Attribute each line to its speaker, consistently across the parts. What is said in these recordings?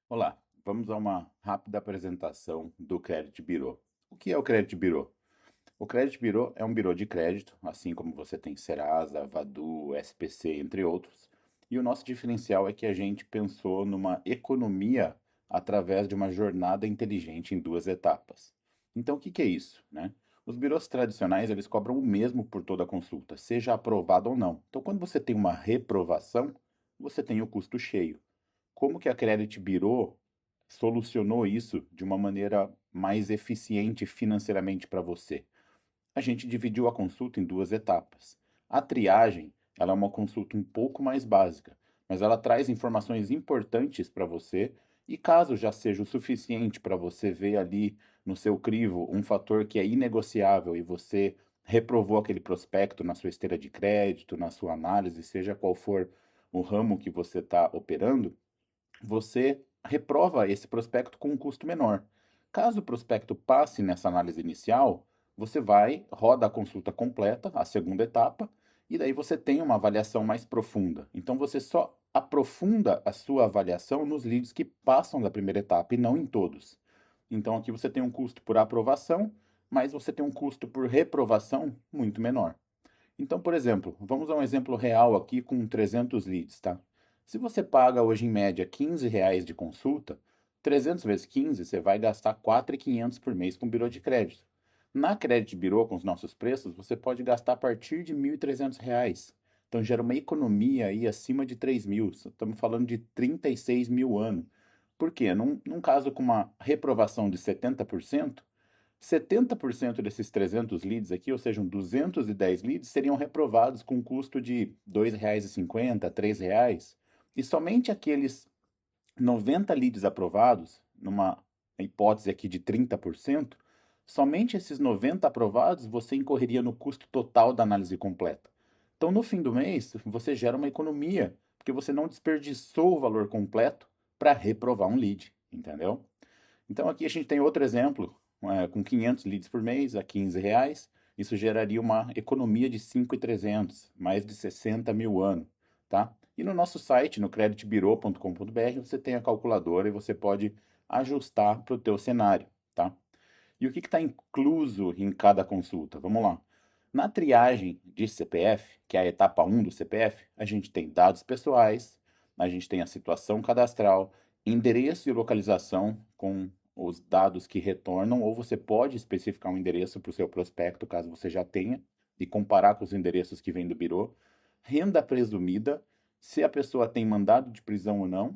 Speaker 1: Olá, vamos a uma rápida apresentação do Credit Bureau. O que é o Credit Bureau? O Credit Bureau é um bureau de crédito, assim como você tem Serasa, Vadu, SPC, entre outros. E o nosso diferencial é que a gente pensou numa economia através de uma jornada inteligente em duas etapas. Então, o que que é isso, né? Os bureaus tradicionais, eles cobram o mesmo por toda consulta, seja aprovado ou não. Então, quando você tem uma reprovação, você tem o custo cheio. Como que a Credit Bureau solucionou isso de uma maneira mais eficiente financeiramente para você? A gente dividiu a consulta em duas etapas. A triagem, ela é uma consulta um pouco mais básica, mas ela traz informações importantes para você e caso já seja o suficiente para você ver ali no seu crivo um fator que é inegociável e você reprovou aquele prospecto na sua esteira de crédito, na sua análise, seja qual for o ramo que você está operando, você reprova esse prospecto com um custo menor. Caso o prospecto passe nessa análise inicial, você vai, roda a consulta completa, a segunda etapa, e daí você tem uma avaliação mais profunda. Então você só aprofunda a sua avaliação nos leads que passam da primeira etapa e não em todos. Então aqui você tem um custo por aprovação, mas você tem um custo por reprovação muito menor. Então, por exemplo, vamos a um exemplo real aqui com 300 leads, tá? Se você paga hoje em média R$ 15 de consulta, 300 vezes 15, você vai gastar 4.500 por mês com birô de crédito. Na Credit Bureau, com os nossos preços, você pode gastar a partir de R$ 1.300. Então gera uma economia aí acima de 3.000. Estamos falando de 36 mil ano. Por quê? Num caso com uma reprovação de 70% desses 300 leads aqui, ou seja, 210 leads, seriam reprovados com um custo de R$ 2,50, R$ 3. E somente aqueles 90 leads aprovados, numa hipótese aqui de 30%, somente esses 90 aprovados você incorreria no custo total da análise completa. Então, no fim do mês, você gera uma economia, porque você não desperdiçou o valor completo para reprovar um lead, entendeu? Então aqui a gente tem outro exemplo, com 500 leads por mês a R$ 15, isso geraria uma economia de 5.300, mais de 60 mil ano, tá? E no nosso site, no creditbureau.com.br, você tem a calculadora e você pode ajustar para o teu cenário, tá? E o que está incluso em cada consulta? Vamos lá. Na triagem de CPF, que é a etapa 1 do CPF, a gente tem dados pessoais, a gente tem a situação cadastral, endereço e localização com os dados que retornam, ou você pode especificar um endereço para o seu prospecto, caso você já tenha, e comparar com os endereços que vêm do birô. Renda presumida, se a pessoa tem mandado de prisão ou não,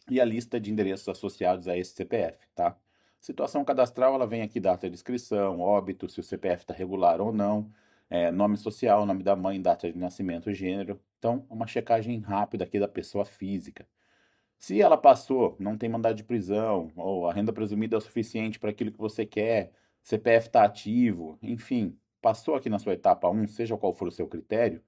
Speaker 1: e a lista de endereços associados a esse CPF, tá? Situação cadastral, ela vem aqui data de inscrição, óbito, se o CPF está regular ou não, nome social, nome da mãe, data de nascimento, gênero. Então, uma checagem rápida aqui da pessoa física. Se ela passou, não tem mandado de prisão, ou a renda presumida é o suficiente para aquilo que você quer, CPF está ativo, enfim, passou aqui na sua etapa 1, seja qual for o seu critério,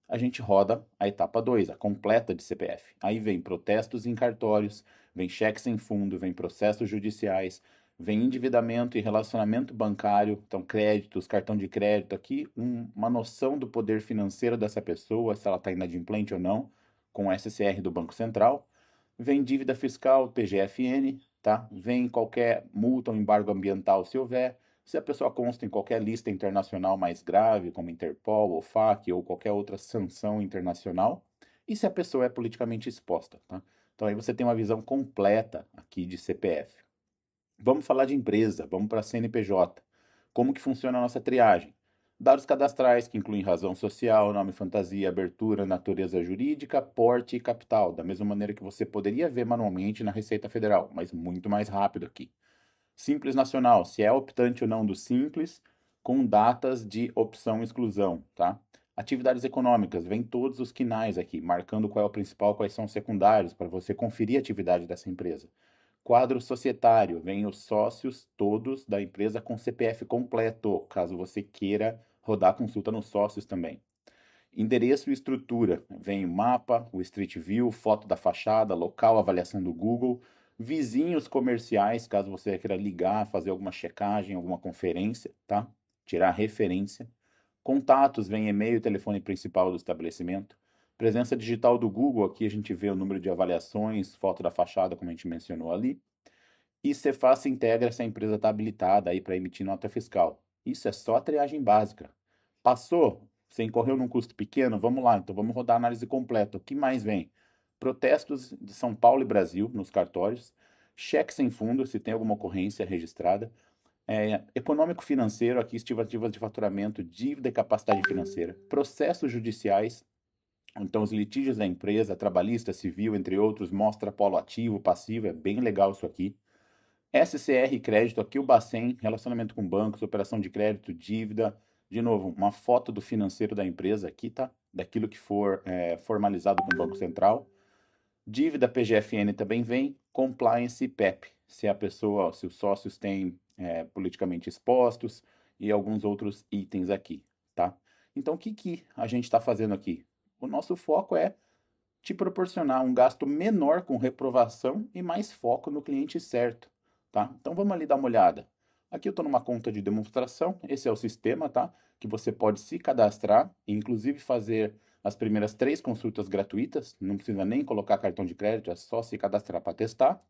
Speaker 1: a gente roda a etapa 2, a completa de CPF. Aí vem protestos em cartórios, vem cheque sem fundo, vem processos judiciais, vem endividamento e relacionamento bancário, então créditos, cartão de crédito, aqui uma noção do poder financeiro dessa pessoa, se ela está inadimplente ou não, com o SCR do Banco Central. Vem dívida fiscal, PGFN, tá? Vem qualquer multa ou embargo ambiental, se houver. Se a pessoa consta em qualquer lista internacional mais grave, como Interpol, ou FAC, ou qualquer outra sanção internacional, e se a pessoa é politicamente exposta, tá? Então aí você tem uma visão completa aqui de CPF. Vamos falar de empresa, vamos para a CNPJ. Como que funciona a nossa triagem? Dados cadastrais, que incluem razão social, nome fantasia, abertura, natureza jurídica, porte e capital, da mesma maneira que você poderia ver manualmente na Receita Federal, mas muito mais rápido aqui. Simples Nacional, se é optante ou não do Simples, com datas de opção e exclusão, tá? Atividades econômicas, vem todos os quinais aqui, marcando qual é o principal, quais são os secundários, para você conferir a atividade dessa empresa. Quadro societário, vem os sócios todos da empresa com CPF completo, caso você queira rodar a consulta nos sócios também. Endereço e estrutura, vem o mapa, o Street View, foto da fachada, local, avaliação do Google, vizinhos comerciais, caso você queira ligar, fazer alguma checagem, alguma conferência, tá? Tirar referência. Contatos, vem e-mail, telefone principal do estabelecimento. Presença digital do Google, aqui a gente vê o número de avaliações, foto da fachada, como a gente mencionou ali. E Cefaz integra se a empresa está habilitada aí para emitir nota fiscal. Isso é só a triagem básica. Passou? Você incorreu num custo pequeno? Vamos lá, então vamos rodar a análise completa. O que mais vem? Protestos de São Paulo e Brasil nos cartórios, cheque sem fundo, se tem alguma ocorrência registrada, econômico financeiro, aqui estimativas de faturamento, dívida e capacidade financeira, processos judiciais, então os litígios da empresa, trabalhista, civil, entre outros, mostra polo ativo, passivo, é bem legal isso aqui. SCR crédito, aqui o Bacen, relacionamento com bancos, operação de crédito, dívida, de novo, uma foto do financeiro da empresa aqui, tá? Daquilo que for formalizado com o Banco Central. Dívida PGFN também vem, compliance e PEP, se a pessoa, se os sócios têm politicamente expostos e alguns outros itens aqui, tá? Então, o que que a gente está fazendo aqui? O nosso foco é te proporcionar um gasto menor com reprovação e mais foco no cliente certo, tá? Então vamos ali dar uma olhada. Aqui eu estou numa conta de demonstração, esse é o sistema, tá? Que você pode se cadastrar e inclusive fazer as primeiras 3 consultas gratuitas, não precisa nem colocar cartão de crédito, é só se cadastrar para testar.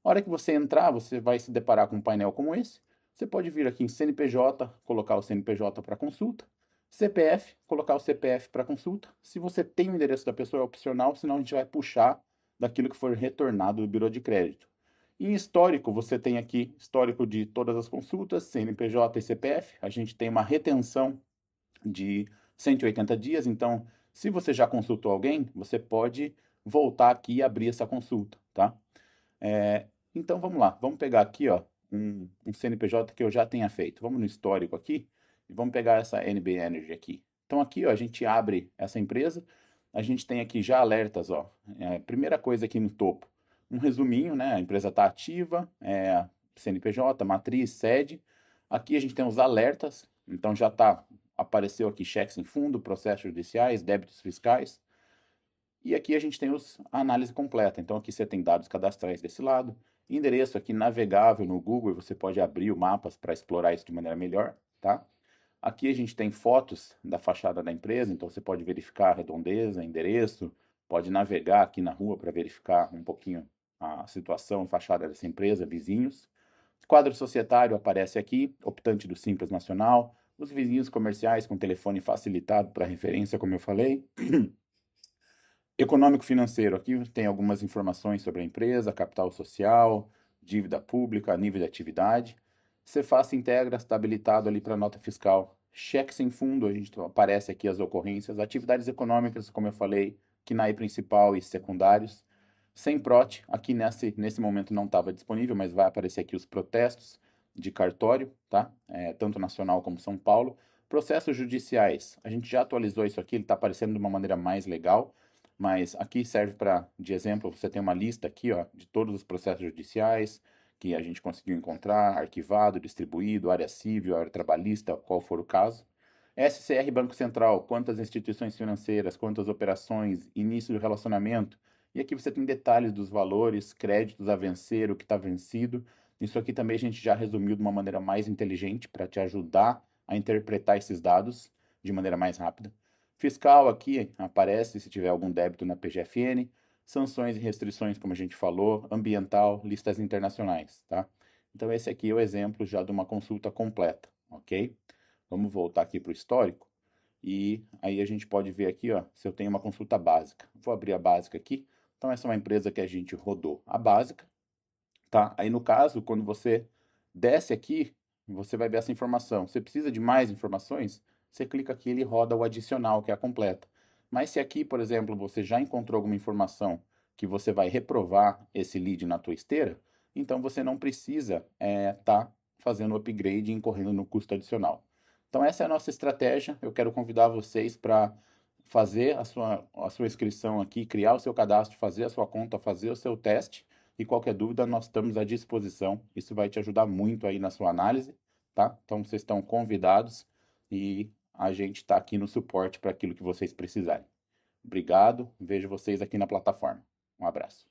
Speaker 1: A hora que você entrar, você vai se deparar com um painel como esse. Você pode vir aqui em CNPJ, colocar o CNPJ para consulta. CPF, colocar o CPF para consulta. Se você tem o endereço da pessoa, é opcional, senão a gente vai puxar daquilo que for retornado do Bureau de Crédito. Em histórico, você tem aqui histórico de todas as consultas, CNPJ e CPF. A gente tem uma retenção de 180 dias, então, se você já consultou alguém, você pode voltar aqui e abrir essa consulta, tá? Então vamos lá, vamos pegar aqui ó, um CNPJ que eu já tenha feito. Vamos no histórico aqui e vamos pegar essa NB Energy aqui. Então aqui ó, a gente abre essa empresa, a gente tem aqui já alertas. Ó. Primeira coisa aqui no topo, um resuminho, né? A empresa está ativa, CNPJ, matriz, sede. Aqui a gente tem os alertas, então já apareceu aqui cheques em fundo, processos judiciais, débitos fiscais. E aqui a gente tem a análise completa. Então aqui você tem dados cadastrais desse lado, endereço aqui navegável no Google, você pode abrir o mapas para explorar isso de maneira melhor, tá? Aqui a gente tem fotos da fachada da empresa, então você pode verificar a redondeza, endereço, pode navegar aqui na rua para verificar um pouquinho a situação, fachada dessa empresa, vizinhos. Quadro societário aparece aqui, optante do Simples Nacional, os vizinhos comerciais com telefone facilitado para referência, como eu falei. Econômico financeiro, aqui tem algumas informações sobre a empresa, capital social, dívida pública, nível de atividade. Cefaz integra, está habilitado ali para nota fiscal. Cheque sem fundo, a gente aparece aqui as ocorrências. Atividades econômicas, como eu falei, KNAI principal e secundários. Sem PROT, aqui nesse momento não estava disponível, mas vai aparecer aqui os protestos de cartório, tá? Tanto nacional como São Paulo. Processos judiciais, a gente já atualizou isso aqui, ele está aparecendo de uma maneira mais legal. Mas aqui serve de exemplo, você tem uma lista aqui, ó, de todos os processos judiciais que a gente conseguiu encontrar, arquivado, distribuído, área civil, área trabalhista, qual for o caso. SCR Banco Central, quantas instituições financeiras, quantas operações, início do relacionamento. E aqui você tem detalhes dos valores, créditos a vencer, o que está vencido. Isso aqui também a gente já resumiu de uma maneira mais inteligente para te ajudar a interpretar esses dados de maneira mais rápida. Fiscal aqui aparece se tiver algum débito na PGFN, sanções e restrições, como a gente falou, ambiental, listas internacionais, tá? Então esse aqui é o exemplo já de uma consulta completa, ok? Vamos voltar aqui para o histórico e aí a gente pode ver aqui, ó, se eu tenho uma consulta básica. Vou abrir a básica aqui. Então essa é uma empresa que a gente rodou a básica, tá? Aí no caso, quando você desce aqui, você vai ver essa informação. Você precisa de mais informações? Você clica aqui e ele roda o adicional, que é a completa. Mas se aqui, por exemplo, você já encontrou alguma informação que você vai reprovar esse lead na tua esteira, então você não precisa tá fazendo o upgrade e incorrendo no custo adicional. Então essa é a nossa estratégia. Eu quero convidar vocês para fazer a sua inscrição aqui, criar o seu cadastro, fazer a sua conta, fazer o seu teste. E qualquer dúvida, nós estamos à disposição. Isso vai te ajudar muito aí na sua análise, tá? Então, vocês estão convidados e a gente está aqui no suporte para aquilo que vocês precisarem. Obrigado, vejo vocês aqui na plataforma. Um abraço.